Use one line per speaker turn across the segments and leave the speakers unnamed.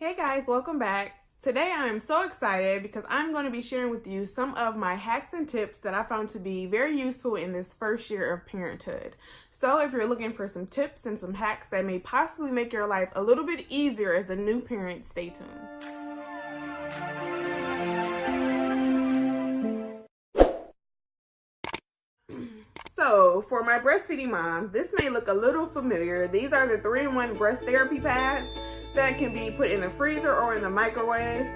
Hey guys, welcome back. Today I am so excited because I'm going to be sharing with you some of my hacks and tips that I found to be very useful in this first year of parenthood. So if you're looking for some tips and some hacks that may possibly make your life a little bit easier as a new parent, stay tuned. So for my breastfeeding moms, this may look a little familiar. These are the 3-in-1 breast therapy pads that can be put in the freezer or in the microwave.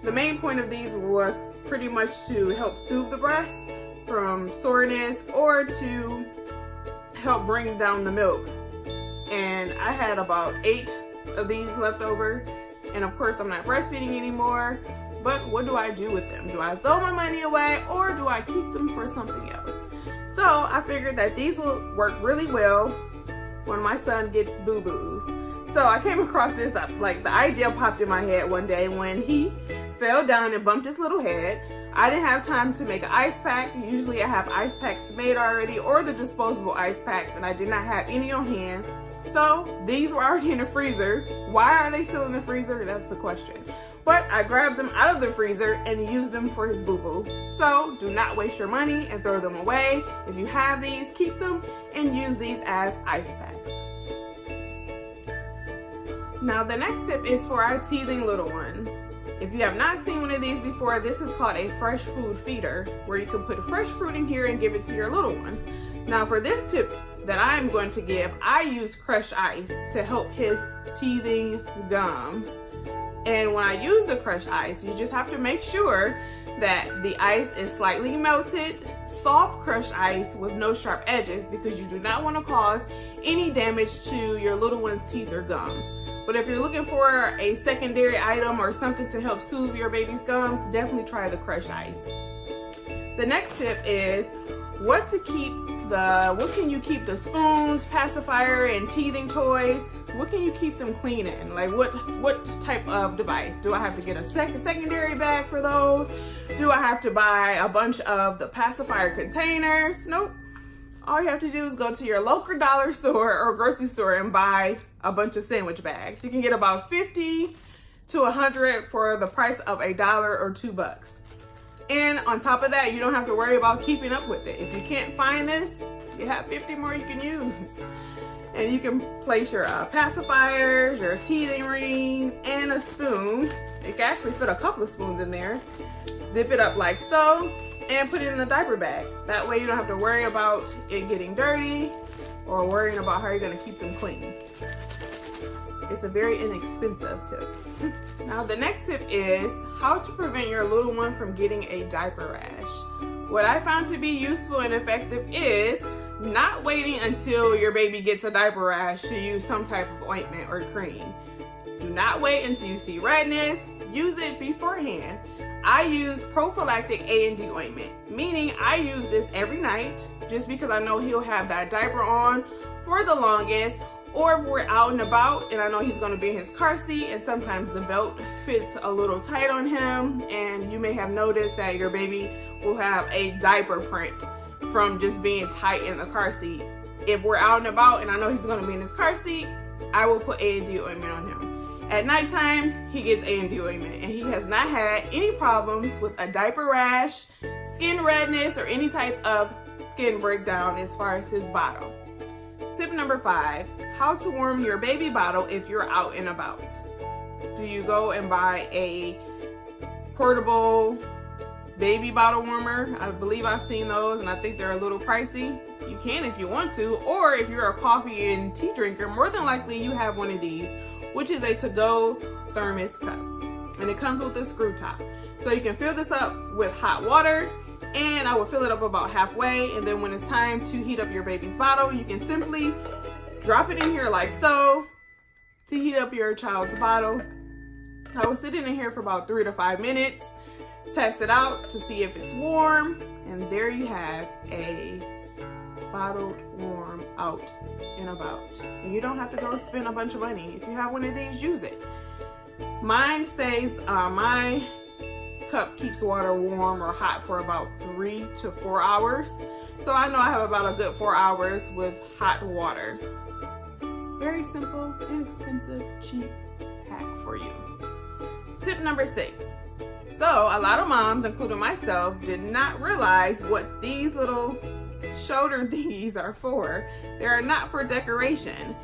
The main point of these was pretty much to help soothe the breast from soreness or to help bring down the milk. And I had about 8 of these left over. And of course I'm not breastfeeding anymore, but what do I do with them? Do I throw my money away or do I keep them for something else? So I figured that these will work really well when my son gets boo-boos. So I came across this, like the idea popped in my head one day when he fell down and bumped his little head. I didn't have time to make an ice pack. Usually I have ice packs made already or the disposable ice packs, and I did not have any on hand. So these were already in the freezer. Why are they still in the freezer? That's the question. But I grabbed them out of the freezer and used them for his boo-boo. So do not waste your money and throw them away. If you have these, keep them and use these as ice packs. Now the next tip is for our teething little ones. If you have not seen one of these before, this is called a fresh food feeder, where you can put fresh fruit in here and give it to your little ones. Now for this tip that I'm going to give, I use crushed ice to help his teething gums. And when I use the crushed ice, you just have to make sure that the ice is slightly melted, soft crushed ice with no sharp edges, because you do not want to cause any damage to your little one's teeth or gums. But if you're looking for a secondary item or something to help soothe your baby's gums, definitely try the crushed ice. The next tip is what can you keep the spoons, pacifier, and teething toys? What can you keep them clean in? Like what type of device? Do I have to get a secondary bag for those? Do I have to buy a bunch of the pacifier containers? Nope. All you have to do is go to your local dollar store or grocery store and buy a bunch of sandwich bags. You can get about 50 to 100 for the price of $1 or $2. And on top of that, you don't have to worry about keeping up with it. If you can't find this, you have 50 more you can use. And you can place your pacifiers, your teething rings, and a spoon. You can actually fit a couple of spoons in there. Zip it up like so, and put it in a diaper bag. That way you don't have to worry about it getting dirty or worrying about how you're gonna keep them clean. It's a very inexpensive tip. Now the next tip is how to prevent your little one from getting a diaper rash. What I found to be useful and effective is not waiting until your baby gets a diaper rash to use some type of ointment or cream. Do not wait until you see redness. Use it beforehand. I use prophylactic A&D ointment, meaning I use this every night just because I know he'll have that diaper on for the longest. Or if we're out and about and I know he's going to be in his car seat and sometimes the belt fits a little tight on him, and you may have noticed that your baby will have a diaper print from just being tight in the car seat. If we're out and about and I know he's going to be in his car seat, I will put A&D ointment on him. At nighttime, he gets A&D ointment, and he has not had any problems with a diaper rash, skin redness, or any type of skin breakdown as far as his bottle. Tip number 5, how to warm your baby bottle if you're out and about. Do you go and buy a portable baby bottle warmer? I believe I've seen those and I think they're a little pricey. You can if you want to, or if you're a coffee and tea drinker, more than likely you have one of these, which is a to-go thermos cup. And it comes with a screw top. So you can fill this up with hot water, and I will fill it up about halfway, and then when it's time to heat up your baby's bottle, you can simply drop it in here like so to heat up your child's bottle. I will sit it in here for about 3 to 5 minutes, test it out to see if it's warm, and there you have a bottled warm out and about. And you don't have to go spend a bunch of money. If you have one of these, use it. Mine stays, my cup keeps water warm or hot for about 3 to 4 hours. So I know I have about a good 4 hours with hot water. Very simple, inexpensive, cheap hack for you. Tip number 6. So a lot of moms, including myself, did not realize what these little shoulder thingies are for. They are not for decoration.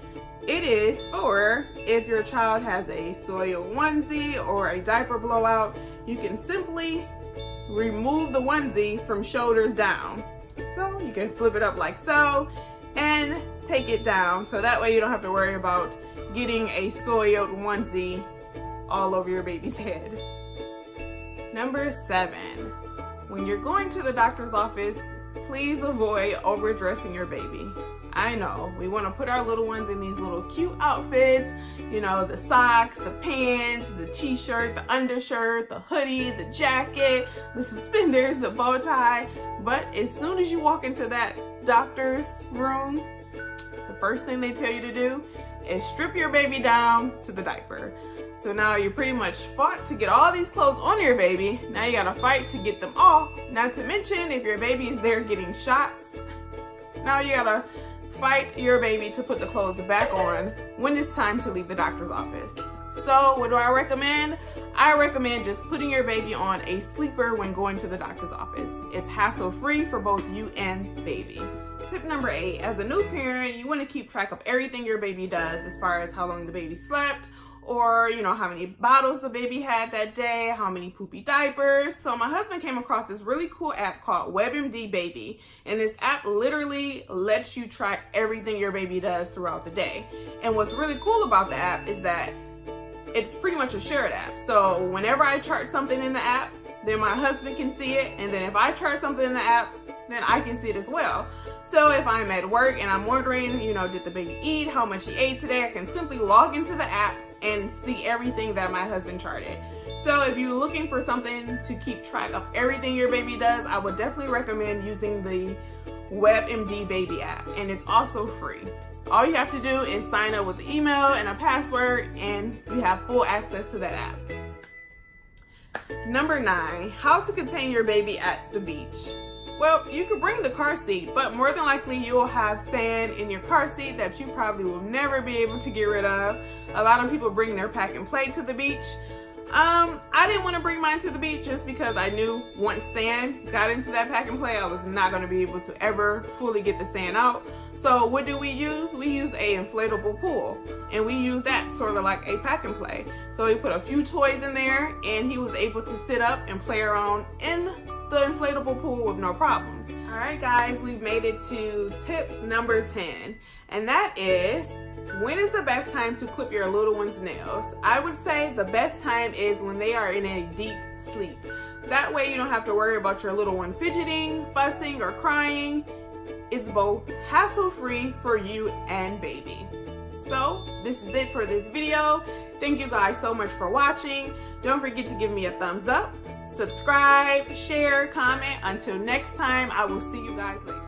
It is for if your child has a soiled onesie or a diaper blowout, you can simply remove the onesie from shoulders down. So you can flip it up like so and take it down, so that way you don't have to worry about getting a soiled onesie all over your baby's head. Number 7, when you're going to the doctor's office, please avoid overdressing your baby. I know, we want to put our little ones in these little cute outfits, you know, the socks, the pants, the t-shirt, the undershirt, the hoodie, the jacket, the suspenders, the bow tie. But as soon as you walk into that doctor's room, the first thing they tell you to do is strip your baby down to the diaper. So now you pretty much fought to get all these clothes on your baby. Now you gotta fight to get them off. Not to mention, if your baby is there getting shots, now you gotta fight your baby to put the clothes back on when it's time to leave the doctor's office. So what do I recommend? I recommend just putting your baby on a sleeper when going to the doctor's office. It's hassle-free for both you and the baby. Tip number 8, as a new parent, you want to keep track of everything your baby does as far as how long the baby slept, or you know, how many bottles the baby had that day, how many poopy diapers. So my husband came across this really cool app called WebMD Baby, and this app literally lets you track everything your baby does throughout the day. And what's really cool about the app is that it's pretty much a shared app. So whenever I chart something in the app, then my husband can see it, and then if I chart something in the app, then I can see it as well. So if I'm at work and I'm wondering, you know, did the baby eat, how much he ate today, I can simply log into the app and see everything that my husband charted. So if you're looking for something to keep track of everything your baby does, I would definitely recommend using the WebMD Baby app, and it's also free. All you have to do is sign up with an email and a password, and you have full access to that app. Number 9, how to contain your baby at the beach. Well, you could bring the car seat, but more than likely you will have sand in your car seat that you probably will never be able to get rid of. A lot of people bring their pack and play to the beach. I didn't want to bring mine to the beach just because I knew once sand got into that pack and play, I was not going to be able to ever fully get the sand out. So what do we use? We use an inflatable pool, and we use that sort of like a pack and play. So we put a few toys in there, and he was able to sit up and play around in the inflatable pool with no problems. All right, guys, we've made it to tip number 10, and that is, when is the best time to clip your little one's nails? I would say the best time is when they are in a deep sleep. That way you don't have to worry about your little one fidgeting, fussing, or crying. It's both hassle-free for you and baby. So this is it for this video. Thank you guys so much for watching. Don't forget to give me a thumbs up, subscribe, share, comment. Until next time, I will see you guys later.